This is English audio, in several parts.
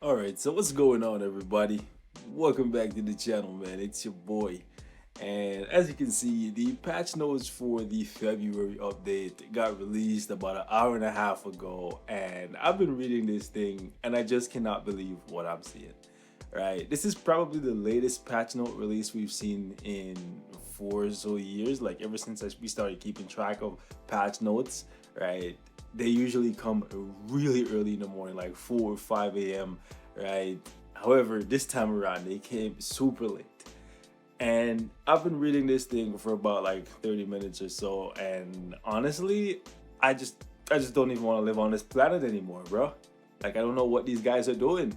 Alright, so what's going on, everybody? Welcome back to the channel, man. It's your boy. And as you can see, the patch notes for the February update got released about an hour and a half ago. And I've been reading this thing and I just cannot believe what I'm seeing. Right? This is probably the latest patch note release we've seen in 4 or so years. Like ever since we started keeping track of patch notes, right? They usually come really early in the morning, like 4 or 5 a.m., right? However, this time around, they came super late. And I've been reading this thing for about like 30 minutes or so, and honestly, I just don't even want to live on this planet anymore, bro. Like, I don't know what these guys are doing.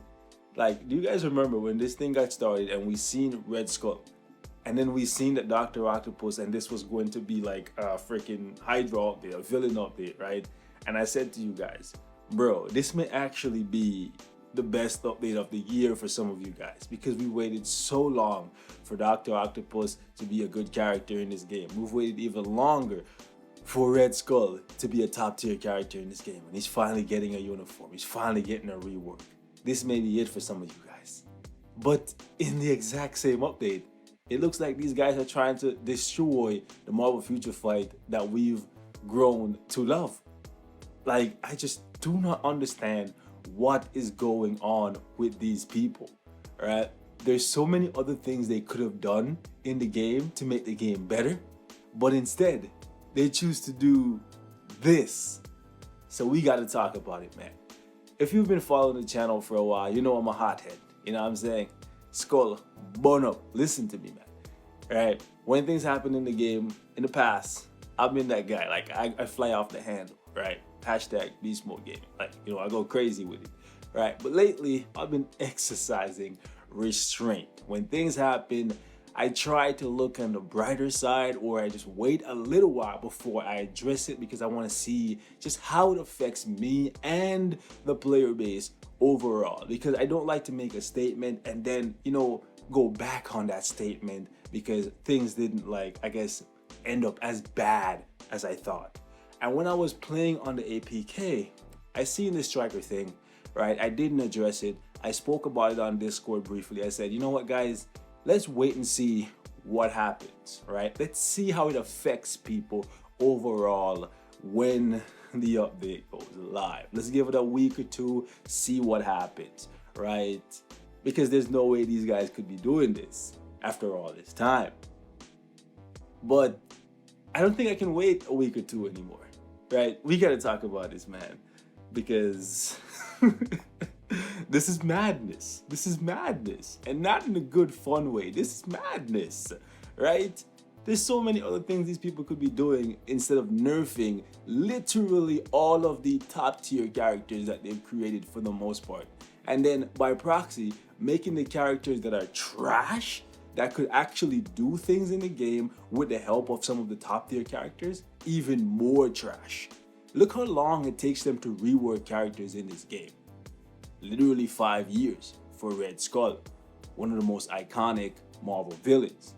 Like, do you guys remember when this thing got started and we seen Red Skull? And then we seen that Dr. Octopus, and this was going to be like a freaking Hydra update, a villain update, right? And I said to you guys, bro, this may actually be the best update of the year for some of you guys because we waited so long for Dr. Octopus to be a good character in this game. We've waited even longer for Red Skull to be a top tier character in this game, and he's finally getting a uniform. He's finally getting a rework. This may be it for some of you guys. But in the exact same update, it looks like these guys are trying to destroy the Marvel Future Fight that we've grown to love. Like, I just do not understand what is going on with these people, right? There's so many other things they could have done in the game to make the game better, but instead, they choose to do this. So we got to talk about it, man. If you've been following the channel for a while, you know I'm a hothead. You know what I'm saying? Skull, bone up, listen to me, man. Right? When things happen in the game in the past, I've been that guy. Like, I fly off the handle, right? Hashtag beast mode gaming. Like, you know, I go crazy with it, right? But lately, I've been exercising restraint. When things happen, I try to look on the brighter side, or I just wait a little while before I address it because I want to see just how it affects me and the player base overall. Because I don't like to make a statement and then, you know, go back on that statement because things didn't, like, I guess, end up as bad as I thought. And when I was playing on the APK, I seen this striker thing, right? I didn't address it. I spoke about it on Discord briefly. I said, you know what, guys? Let's wait and see what happens, right? Let's see how it affects people overall when the update goes live. Let's give it a week or two, see what happens, right? Because there's no way these guys could be doing this after all this time. But I don't think I can wait a week or two anymore, right? We gotta talk about this, man, because this is madness. This is madness, and not in a good, fun way. This is madness, right? There's so many other things these people could be doing instead of nerfing literally all of the top tier characters that they've created for the most part. And then by proxy, making the characters that are trash, that could actually do things in the game with the help of some of the top tier characters, even more trash. Look how long it takes them to rework characters in this game. Literally 5 years for Red Skull, one of the most iconic Marvel villains.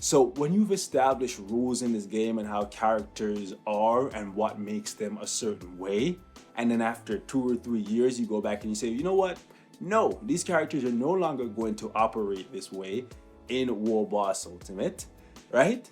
So when you've established rules in this game and how characters are and what makes them a certain way, and then after 2 or 3 years you go back and you say, you know what? No, these characters are no longer going to operate this way in War Boss Ultimate, right?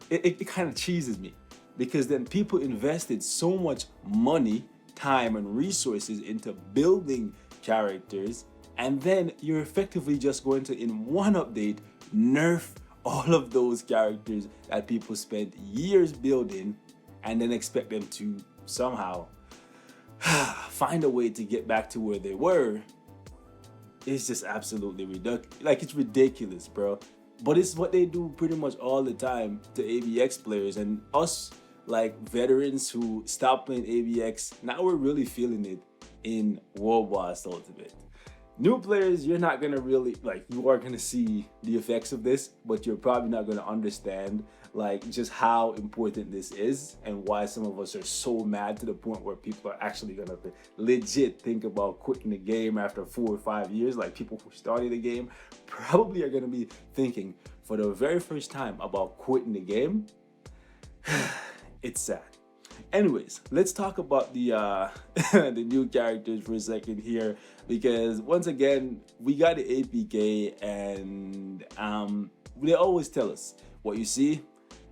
It kind of cheeses me because then people invested so much money, time, and resources into building characters, and then you're effectively just going to, in one update, nerf all of those characters that people spent years building and then expect them to somehow find a way to get back to where they were. It's just absolutely ridiculous. Like, it's ridiculous, bro. But it's what they do pretty much all the time to ABX players, and us, like, veterans who stopped playing ABX, now we're really feeling it in World Boss Ultimate. New players, you're not gonna really, like, you are gonna see the effects of this, but you're probably not gonna understand, like, just how important this is and why some of us are so mad to the point where people are actually gonna legit think about quitting the game after 4 or 5 years. Like, people who started the game probably are gonna be thinking for the very first time about quitting the game. It's sad. Anyways, let's talk about the the new characters for a second here, because once again we got the APK, and they always tell us what you see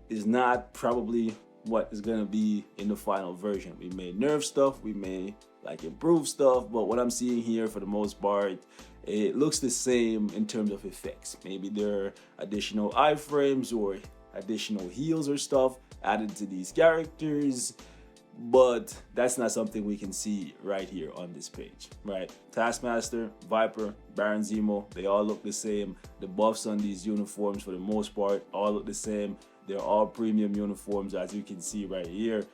is not probably what is gonna be in the final version. We may nerf stuff, we may like improve stuff, but what I'm seeing here for the most part, it looks the same in terms of effects. Maybe there are additional iframes or additional heals or stuff added to these characters, but that's not something we can see right here on this page, right? Taskmaster, Viper, Baron Zemo, they all look the same. The buffs on these uniforms for the most part all look the same. They're all premium uniforms, as you can see right here.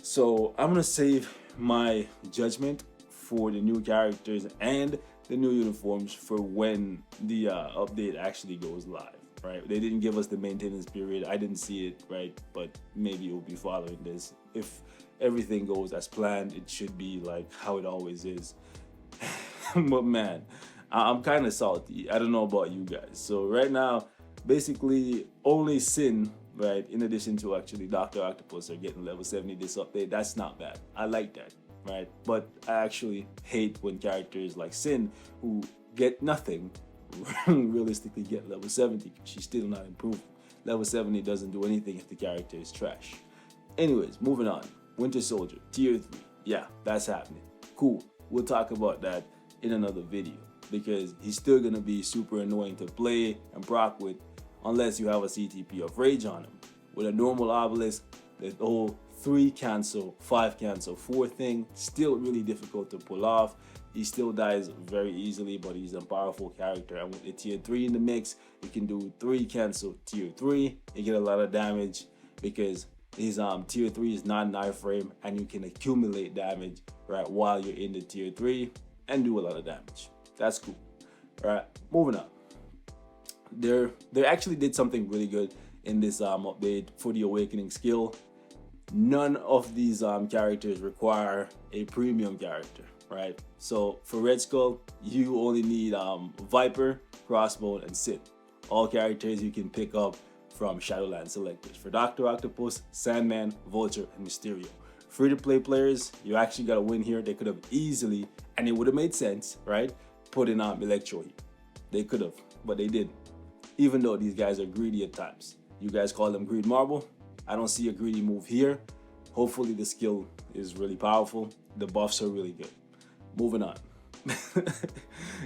So I'm gonna save my judgment for the new characters and the new uniforms for when the update actually goes live, right? They didn't give us the maintenance period. I didn't see it, right? But maybe it will be following this. If everything goes as planned, it should be like how it always is. But man, I'm kind of salty. I don't know about you guys. So right now, basically only Sin, right, in addition to actually Dr. Octopus, are getting level 70 this update. That's not bad. I like that, right? But I actually hate when characters like Sin, who get nothing, realistically get level 70. She's still not improving. Level 70 doesn't do anything if the character is trash. Anyways, moving on. Winter Soldier, tier 3. Yeah, that's happening. Cool. We'll talk about that in another video, because he's still gonna be super annoying to play and proc with unless you have a CTP of Rage on him. With a normal obelisk, the whole 3 cancel, 5 cancel, 4 thing, still really difficult to pull off. He still dies very easily, but he's a powerful character. And with the tier 3 in the mix, you can do 3 cancel tier 3. You get a lot of damage because his tier 3 is not an iframe, and you can accumulate damage right while you're in the tier 3 and do a lot of damage. That's cool. All right, moving on. They actually did something really good in this update for the awakening skill. None of these characters require a premium character, right? So for Red Skull, you only need Viper, Crossbone, and Sid. All characters you can pick up from Shadowland selectors. For Dr. Octopus, Sandman, Vulture, and Mysterio. Free-to-play players, you actually got to win here. They could have easily, and it would have made sense, right, put in Electro here. They could have, but they didn't. Even though these guys are greedy at times. You guys call them greed marble. I don't see a greedy move here. Hopefully the skill is really powerful. The buffs are really good. Moving on.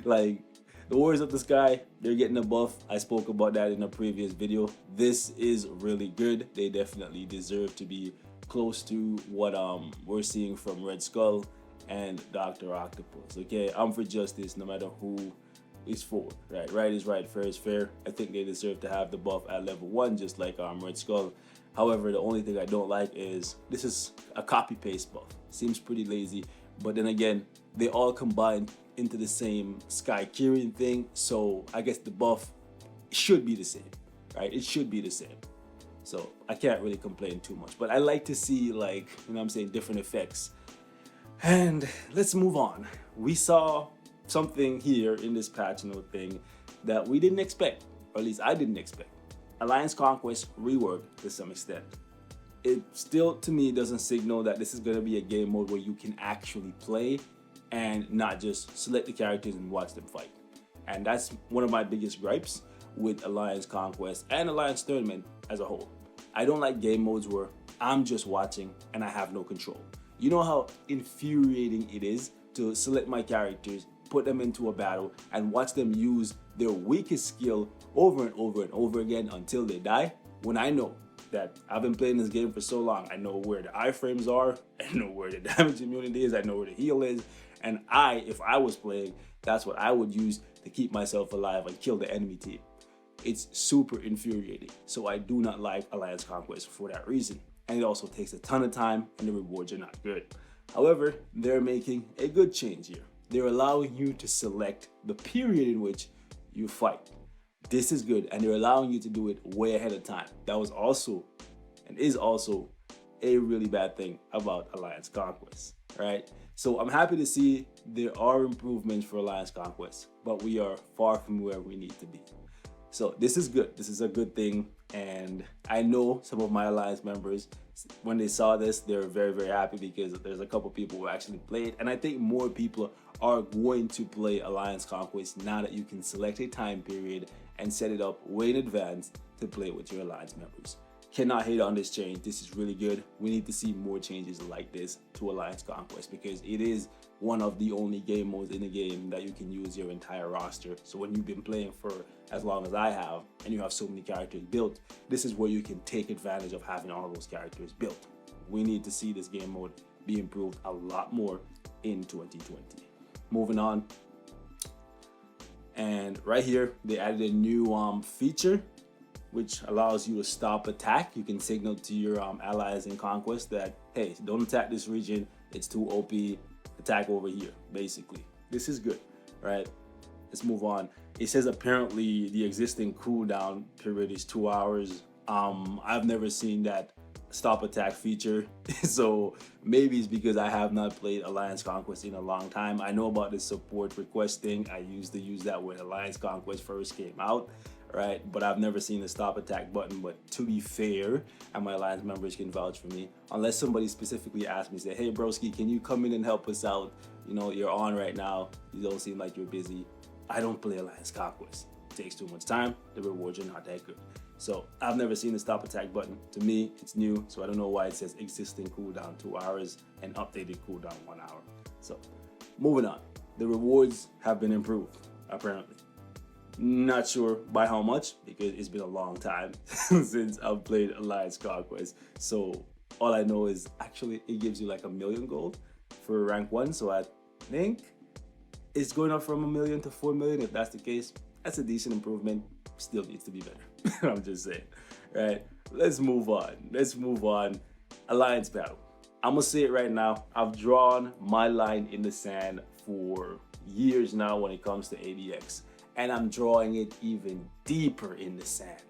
Like, the Warriors of the Sky, they're getting a buff. I spoke about that in a previous video. This is really good. They definitely deserve to be close to what we're seeing from Red Skull and Dr. Octopus. Okay, I'm for justice no matter who is for, right? Right is right, fair is fair. I think they deserve to have the buff at level 1, just like Red Skull. However, the only thing I don't like is this is a copy-paste buff. Seems pretty lazy, but then again, they all combine into the same Sky Kyrian thing, so I guess the buff should be the same, right? It should be the same. So I can't really complain too much, but I like to see, like, you know what I'm saying, different effects. And let's move on. We saw something here in this patch note thing that we didn't expect, or at least I didn't expect. Alliance Conquest rework to some extent. It still, to me, doesn't signal that this is going to be a game mode where you can actually play and not just select the characters and watch them fight. And that's one of my biggest gripes with Alliance Conquest and Alliance Tournament as a whole. I don't like game modes where I'm just watching and I have no control. You know how infuriating it is to select my characters, put them into a battle, and watch them use their weakest skill over and over and over again until they die, when I know that I've been playing this game for so long. I know where the iframes are, I know where the damage immunity is, I know where the heal is, and if I was playing, that's what I would use to keep myself alive and kill the enemy team. It's super infuriating. So I do not like Alliance Conquest for that reason. And it also takes a ton of time and the rewards are not good. However, they're making a good change here. They're allowing you to select the period in which you fight. This is good, and they're allowing you to do it way ahead of time. That was also, and is also, a really bad thing about Alliance Conquest, right? So I'm happy to see there are improvements for Alliance Conquest, but we are far from where we need to be. So this is good. This is a good thing, and I know some of my Alliance members, when they saw this, they're very, very happy because there's a couple people who actually played, and I think more people are going to play Alliance Conquest now that you can select a time period and set it up way in advance to play with your Alliance members. Cannot hate on this change. This is really good. We need to see more changes like this to Alliance Conquest because it is one of the only game modes in the game that you can use your entire roster. So when you've been playing for as long as I have and you have so many characters built, this is where you can take advantage of having all those characters built. We need to see this game mode be improved a lot more in 2020. Moving on, and right here they added a new feature which allows you to stop attack. You can signal to your allies in Conquest that, hey, don't attack this region, it's too OP, attack over here, basically. This is good, right? Let's move on. It says apparently the existing cooldown period is 2 hours. I've never seen that stop attack feature, so maybe it's because I have not played Alliance Conquest in a long time. I know about this support request thing. I used to use that when Alliance Conquest first came out, right? But I've never seen the stop attack button. But to be fair, and my Alliance members can vouch for me, unless somebody specifically asks me, say, hey broski, can you come in and help us out? You know, you're on right now, you don't seem like you're busy. I don't play Alliance Conquest. It takes too much time, the rewards are not that good. So I've never seen the stop attack button. To me, it's new, so I don't know why it says existing cooldown 2 hours and updated cooldown 1 hour. So moving on, the rewards have been improved, apparently. Not sure by how much because it's been a long time since I've played Alliance Conquest. So all I know is actually it gives you like 1 million gold for rank 1. So I think it's going up from 1 million to 4 million. If that's the case, that's a decent improvement. Still needs to be better. I'm just saying, right? Let's move on. Let's move on. Alliance battle. I'm gonna say it right now. I've drawn my line in the sand for years now when it comes to ABX, and I'm drawing it even deeper in the sand.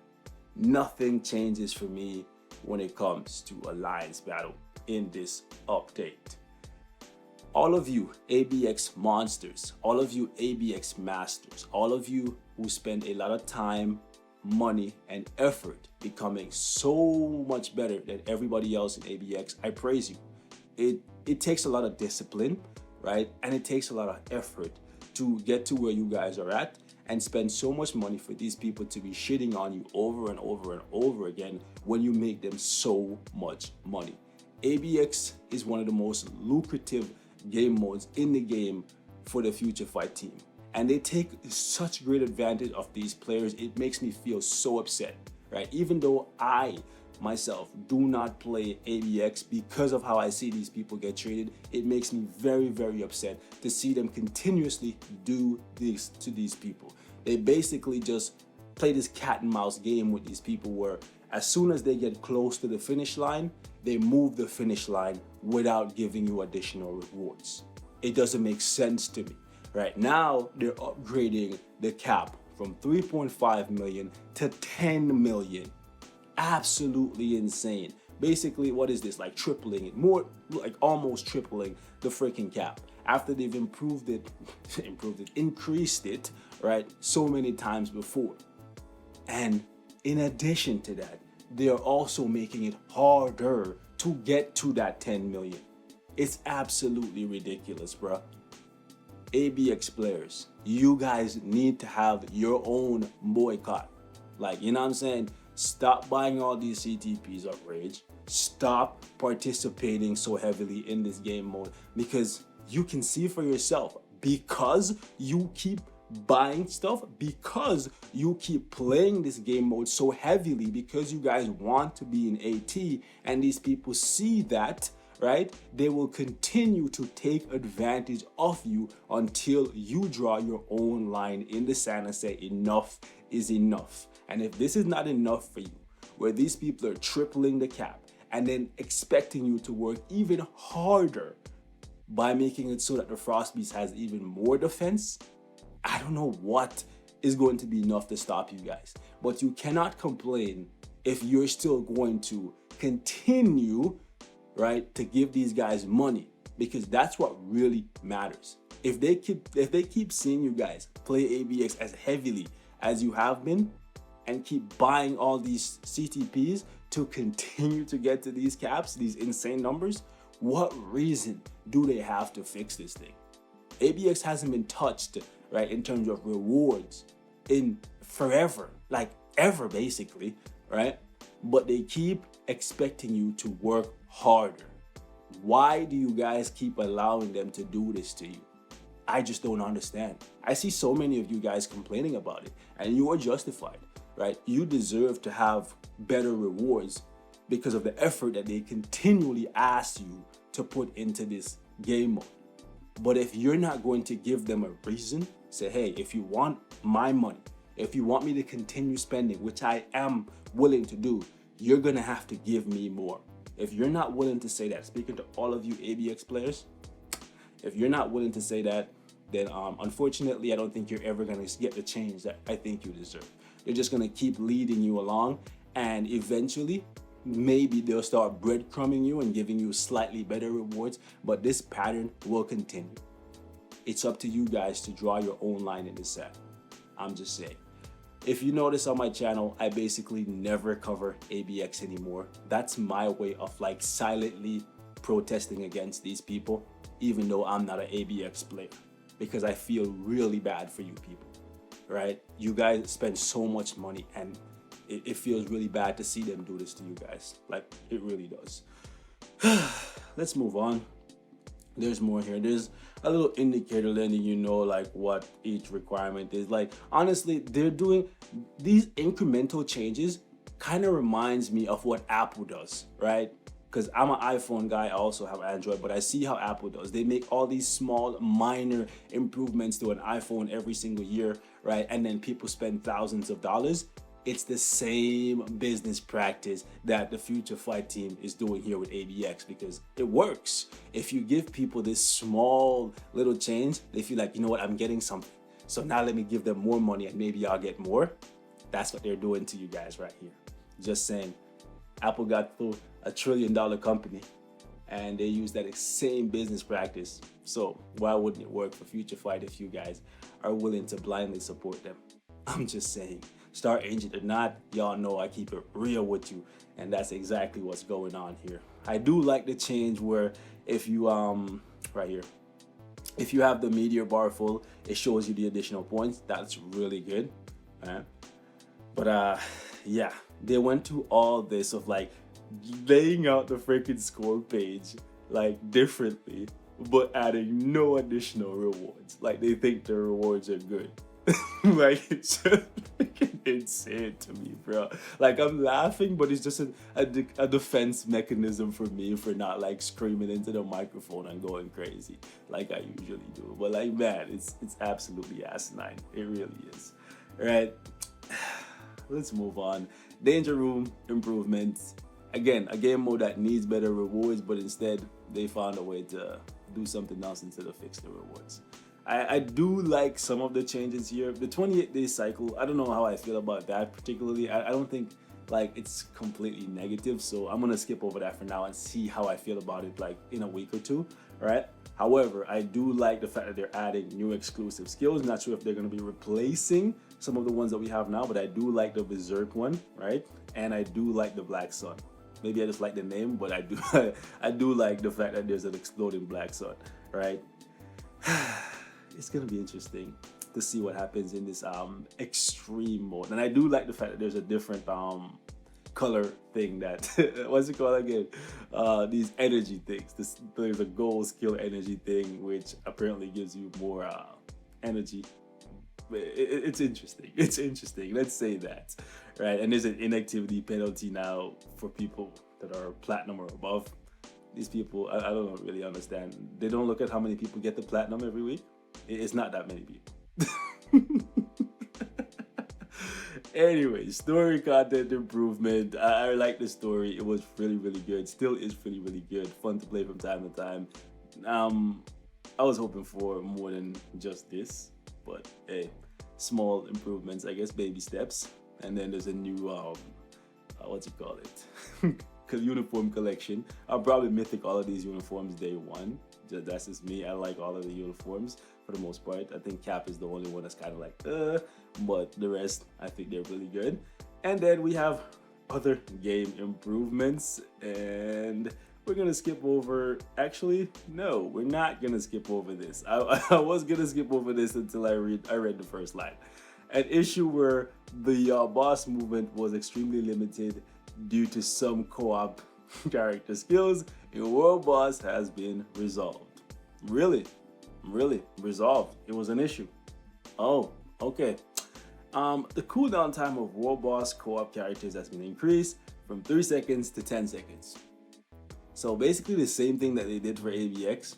Nothing changes for me when it comes to Alliance battle in this update. All of you ABX monsters, all of you ABX masters, all of you who spend a lot of time, money, and effort becoming so much better than everybody else in ABX, I praise you. It takes a lot of discipline, right? And it takes a lot of effort to get to where you guys are at and spend so much money for these people to be shitting on you over and over and over again when you make them so much money. ABX is one of the most lucrative game modes in the game for the Future Fight team, and they take such great advantage of these players. It makes me feel so upset, right? Even though I myself do not play ABX, because of how I see these people get treated, it makes me very, very upset to see them continuously do this to these people. They basically just play this cat and mouse game with these people where as soon as they get close to the finish line, they move the finish line without giving you additional rewards. It doesn't make sense to me. Right now, they're upgrading the cap from 3.5 million to 10 million. Absolutely insane. Basically, what is this? Like tripling it, more like almost tripling the freaking cap after they've improved it, increased it, right, so many times before. And in addition to that, they are also making it harder to get to that 10 million. It's absolutely ridiculous, bro. ABX players, you guys need to have your own boycott. Like, you know what I'm saying? Stop buying all these CTPs of Rage. Stop participating so heavily in this game mode, because you can see for yourself, because you keep buying stuff, because you keep playing this game mode so heavily, because you guys want to be in AT, and these people see that, right? They will continue to take advantage of you until you draw your own line in the sand and say enough is enough. And if this is not enough for you, where these people are tripling the cap and then expecting you to work even harder by making it so that the Frost Beast has even more defense, I don't know what is going to be enough to stop you guys. But you cannot complain if you're still going to continue, right, to give these guys money, because that's what really matters. If they keep seeing you guys play ABX as heavily as you have been and keep buying all these CTPs to continue to get to these caps, these insane numbers, what reason do they have to fix this thing? ABX hasn't been touched, right, in terms of rewards in forever, like ever basically, right? But they keep expecting you to work harder. Why do you guys keep allowing them to do this to you? I just don't understand. I see so many of you guys complaining about it, and you are justified, right? You deserve to have better rewards because of the effort that they continually ask you to put into this game mode. But if you're not going to give them a reason, say, hey, if you want my money, if you want me to continue spending, which I am willing to do, you're going to have to give me more. If you're not willing to say that, speaking to all of you ABX players, if you're not willing to say that, then unfortunately, I don't think you're ever going to get the change that I think you deserve. They're just going to keep leading you along, and eventually, maybe they'll start breadcrumbing you and giving you slightly better rewards, but this pattern will continue. It's up to you guys to draw your own line in the sand. I'm just saying. If you notice on my channel, I basically never cover ABX anymore. That's my way of like silently protesting against these people, even though I'm not an ABX player, because I feel really bad for you people, right? You guys spend so much money, and it feels really bad to see them do this to you guys. Like, it really does. Let's move on. There's more here. There's a little indicator letting you know like what each requirement is. Like, honestly, they're doing these incremental changes. Kind of reminds me of what Apple does, right? Because I'm an iPhone guy, I also have Android, but I see how Apple does. They make all these small, minor improvements to an iPhone every single year, right? And then people spend thousands of dollars. It's the same business practice that the Future Fight team is doing here with ABX, because it works. If you give people this small little change, they feel like, you know what, I'm getting something. So now let me give them more money and maybe I'll get more. That's what they're doing to you guys right here. Just saying. Apple got through $1 trillion company and they use that same business practice. So why wouldn't it work for Future Fight if you guys are willing to blindly support them? I'm just saying. Star Agent or not, y'all know I keep it real with you, and that's exactly what's going on here. I do like the change where if you right here, if you have the meteor bar full, it shows you the additional points. That's really good, right? But yeah, they went to all this of like laying out the freaking score page like differently, but adding no additional rewards. Like, they think the rewards are good. Like, it's just freaking insane to me, bro. Like, I'm laughing, but it's just a defense mechanism for me for not like screaming into the microphone and going crazy like I usually do. But like, man, it's absolutely asinine. It really is. All right, let's move on. Danger Room improvements. Again, a game mode that needs better rewards, but instead they found a way to do something else instead of fix the rewards. I do like some of the changes here. The 28-day cycle, I don't know how I feel about that particularly. I don't think like it's completely negative, so I'm gonna skip over that for now and see how I feel about it like in a week or two, right? However, I do like the fact that they're adding new exclusive skills. Not sure if they're gonna be replacing some of the ones that we have now, but I do like the Berserk one, right? And I do like the Black Sun. Maybe I just like the name, but I do like the fact that there's an exploding Black Sun, right? It's gonna be interesting to see what happens in this extreme mode. And I do like the fact that there's a different color thing that what's it called again? These energy things. There's a gold skill energy thing which apparently gives you more energy. It's interesting. It's interesting. Let's say that, right? And there's an inactivity penalty now for people that are platinum or above. These people, I don't really understand. They don't look at how many people get the platinum every week. It's not that many people. Anyway, story content improvement. I like the story. It was really, really good. Still is really, really good. Fun to play from time to time. I was hoping for more than just this, but hey, small improvements, I guess, baby steps. And then there's a new what's it called it? Uniform collection. I'll probably mythic all of these uniforms day one. That's just me. I like all of the uniforms for the most part. I think Cap is the only one that's kind of like but the rest I think they're really good. And then we have other game improvements, and we're gonna skip over. Actually, no, we're not gonna skip over this. I was gonna skip over this until I read the first line. An issue where the boss movement was extremely limited due to some co-op character skills in World Boss has been resolved. Really resolved. It was an issue. Oh, okay. The cooldown time of World Boss co-op characters has been increased from 3 seconds to 10 seconds. So basically the same thing that they did for ABX.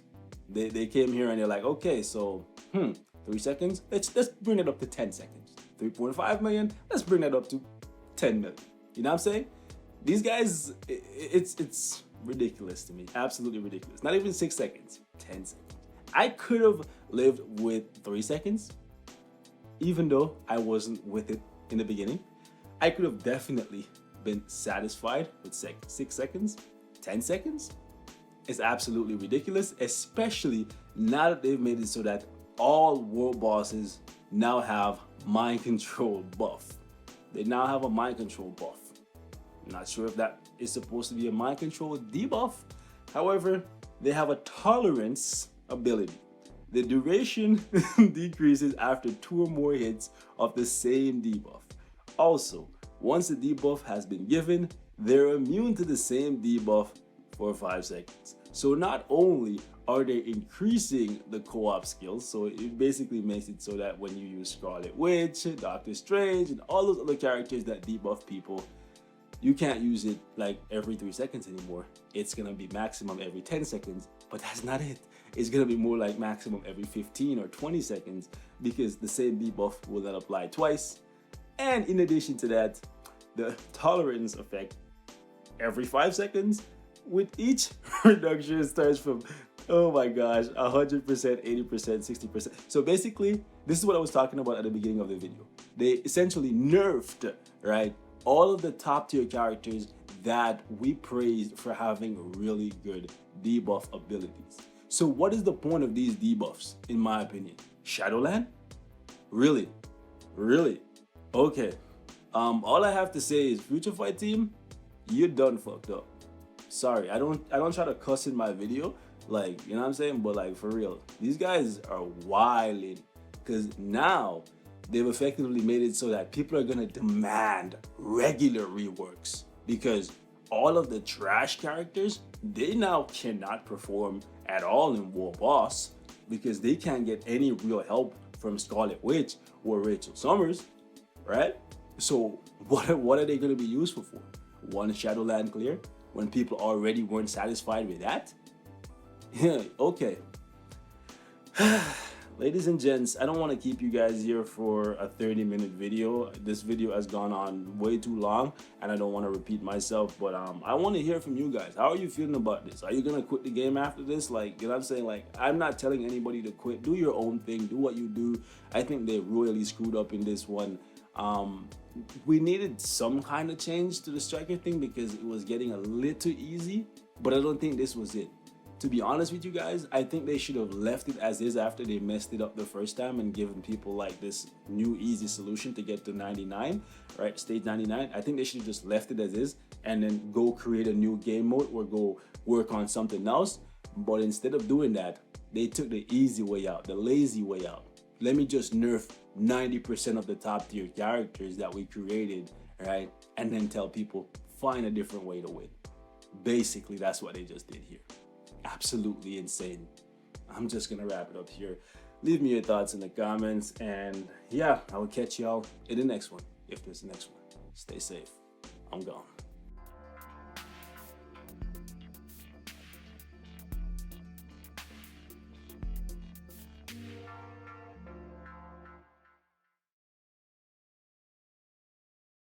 They came here and they're like, okay, so 3 seconds, let's bring it up to 10 seconds. 3.5 million, let's bring that up to 10 million. You know what I'm saying? These guys, it's ridiculous to me. Absolutely ridiculous. Not even 6 seconds, 10 seconds. I could have lived with 3 seconds, even though I wasn't with it in the beginning. I could have definitely been satisfied with 6 seconds. 10 seconds is absolutely ridiculous, especially now that they've made it so that all world bosses now have mind control buff. They now have a mind control buff. I'm not sure if that is supposed to be a mind control debuff. However, they have a tolerance ability. The duration decreases after 2 or more hits of the same debuff. Also, once the debuff has been given, they're immune to the same debuff for 5 seconds. So not only are they increasing the co-op skills, so it basically makes it so that when you use Scarlet Witch, Doctor Strange, and all those other characters that debuff people, you can't use it like every 3 seconds anymore. It's gonna be maximum every 10 seconds, but that's not it. It's gonna be more like maximum every 15 or 20 seconds because the same debuff will not apply twice. And in addition to that, the tolerance effect every 5 seconds, with each reduction starts from, oh my gosh, 100%, 80%, 60%. So basically, this is what I was talking about at the beginning of the video. They essentially nerfed, right, all of the top tier characters that we praised for having really good debuff abilities. So what is the point of these debuffs, in my opinion? Shadowland? Really? Really? Okay. All I have to say is Future Fight team, you done fucked up. Sorry, I don't try to cuss in my video, like, you know what I'm saying? But like, for real, these guys are wilding, because now they've effectively made it so that people are gonna demand regular reworks, because all of the trash characters, they now cannot perform at all in War Boss because they can't get any real help from Scarlet Witch or Rachel Summers, right? So what are they gonna be useful for? One Shadowland clear when people already weren't satisfied with that? Yeah, okay. Ladies and gents, I don't want to keep you guys here for a 30-minute video. This video has gone on way too long and I don't want to repeat myself, but I want to hear from you guys. How are you feeling about this? Are you going to quit the game after this? Like, you know what I'm saying? Like, I'm not telling anybody to quit. Do your own thing. Do what you do. I think they royally screwed up in this one. We needed some kind of change to the striker thing because it was getting a little easy, but I don't think this was it. To be honest with you guys, I think they should have left it as is after they messed it up the first time and given people like this new easy solution to get to 99, right? Stage 99. I think they should have just left it as is and then go create a new game mode or go work on something else. But instead of doing that, they took the easy way out, the lazy way out. Let me just nerf 90% of the top tier characters that we created, right? And then tell people, find a different way to win. Basically, that's what they just did here. Absolutely insane. I'm just gonna wrap it up here. Leave me your thoughts in the comments, and yeah, I will catch y'all in the next one, if there's a next one. Stay safe. I'm gone.